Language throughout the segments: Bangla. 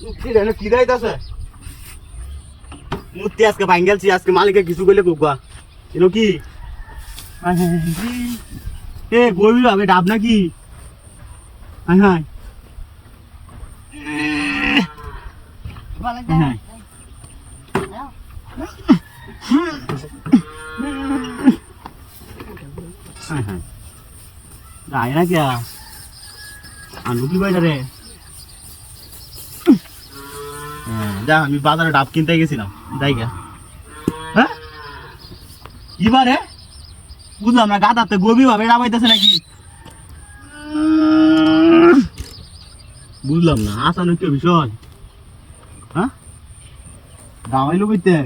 কি জানো কি দাইতাছে মুতি আজকে ভাঙ্গেলছি আজকে মালিকে কিছু কইলে কোকা এনো কি এ গবি আমি ডাব নাকি হাই হাই হাই রায় না क्या আনু কি বাইরে রে যা আমি বাজারে ডাব কিনতে গেছিলাম যাই গা হ্যাঁ এবারে বুঝলাম না গাদাতে গভীর ভাবে ডাবাইতেছে নাকি বুঝলাম না আসানো কি বিষয় হ্যাঁ ডাবাইলো কইতে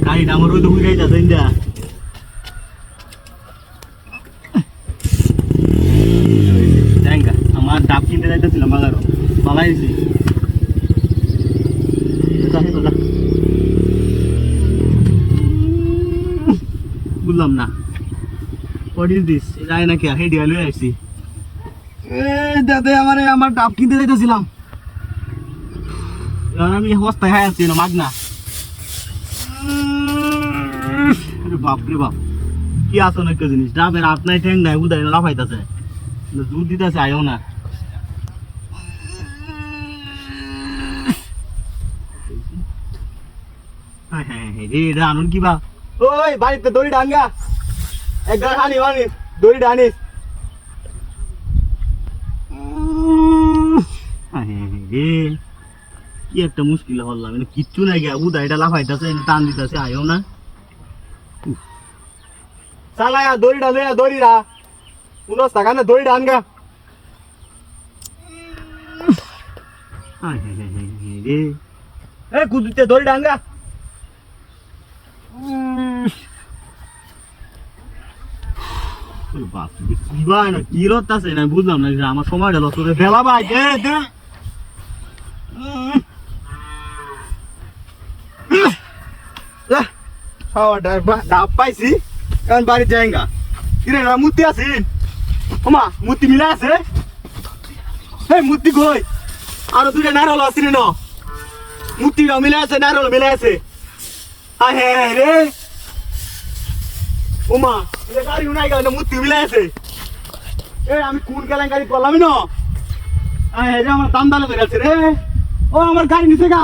গাড়িটা আমার ওই তো উড়ে যাচ্ছে ইন্দা আমার ডাব কিনতে যাইতেছিলাম বাজারও পালাইছি বুঝলাম না হোয়াট ইজ দিস যায় নাকি হেডিয়া লয়ে আসছি দাদা আমার ডাব কিনতে যাইতেছিলাম আমি হস্তায় খাই আসছি না মাগনা বাপ রে বাপ কি আসো না জিনিস ডাবের হাত নাই ঠ্যাং নাই উদয় না লাফাইতেছে দুধ দিতেছে আয়ও না রে আনুন কি বা ওই বাড়িতে দড়ি ডাঙ্গা একবার হানি হানি দড়ি ডানিস রে কি একটা মুশকিল হল্লাম কিচ্ছু নাই গিয়া উদা এটা লাফাইতেছে টান দিতেছে আয়ও না চালায়া দড়িটা লইয়া দড়িরা 19 টাকা না দড়িটা আনগা রে এ কুদুতে দড়িটা আনগা বাপ কি ভাই না কি রতাছে না বুঝলাম না আমার সময়টা লস করে বেলা ভাই দে দে খাওয়াটা ডাব পাইছি কারণ বাড়ি যাইঙ্গা কিরে না মূর্তি আছে ওমা মূর্তি মিলা আছে এই মূর্তি কই আর দুইটা নারল আছে না মূর্তিটা মিলা আছে নারল মিলা আছে আয় হে রে ওমা এটা গাড়ি উনাই গেল মূর্তি মিলা আছে এ আমি কোন কেলেঙ্কারি করলাম না আয় হে আমার দাম দালে গেছে রে ও আমার গাড়ি নিচে গা